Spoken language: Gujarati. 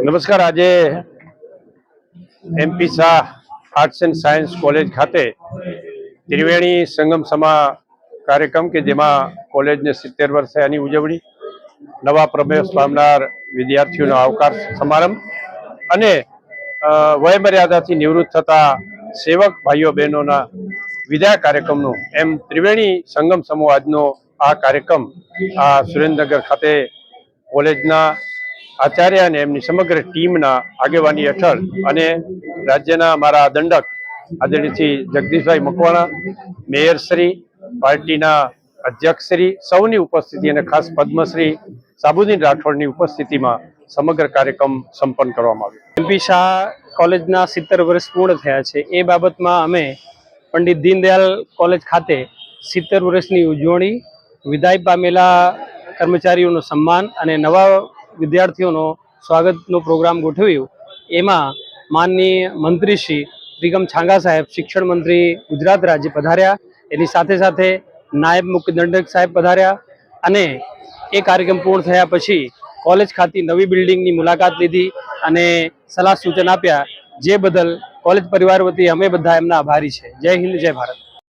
નમસ્કાર। આજે MP Shah arts and science college ખાતે ત્રિવેણી સંગમ સમા કાર્યક્રમ કે જેમાં કોલેજને 70 વર્ષ થયાની ઉજવણી, નવા પ્રવેશ પામનાર વિદ્યાર્થીઓનો આવકાર સમારંભ અને વયમર્યાદાથી નિવૃત્ત થતા સેવક ભાઈઓ બહેનોના વિદાય કાર્યક્રમનું એમ ત્રિવેણી સંગમ સમૂહ આજનો આ કાર્યક્રમ આ સુરેન્દ્રનગર ખાતે કોલેજના આચાર્ય અને એમની સમગ્ર ટીમના આગેવાની હેઠળ અને રાજ્યના મારા દંડક આદરણીય શ્રી જગદીશભાઈ મકવાણા, મેયરશ્રી, પાર્ટીના અધ્યક્ષશ્રી સૌની ઉપસ્થિતિ અને ખાસ પદ્મશ્રી સાબુદ્દીન રાઠોડની ઉપસ્થિતિમાં સમગ્ર કાર્યક્રમ સંપન્ન કરવામાં આવ્યો। એમપી શાહ કોલેજના 70 વર્ષ પૂર્ણ થયા છે। એ બાબતમાં અમે પંડિત દીનદયાલ કોલેજ ખાતે 70 વર્ષની ઉજવણી, વિદાય પામેલા કર્મચારીઓનું સન્માન અને નવા વિદ્યાર્થીઓનો સ્વાગતનો પ્રોગ્રામ ગોઠવ્યું। એમાં માનનીય મંત્રી શ્રી ત્રિકમ છાંગા સાહેબ, શિક્ષણ મંત્રી ગુજરાત રાજ્ય પધાર્યા, એની સાથે સાથે નાયબ મુખ્ય દંડક સાહેબ પધાર્યા અને એ કાર્યક્રમ પૂર્ણ થયા પછી કોલેજ ખાતે નવી બિલ્ડિંગની મુલાકાત લીધી અને સલાહ સૂચન આપ્યા, જે બદલ કોલેજ પરિવાર વતી અમે બધા એમના આભારી છે। જય હિન્દ, જય ભારત।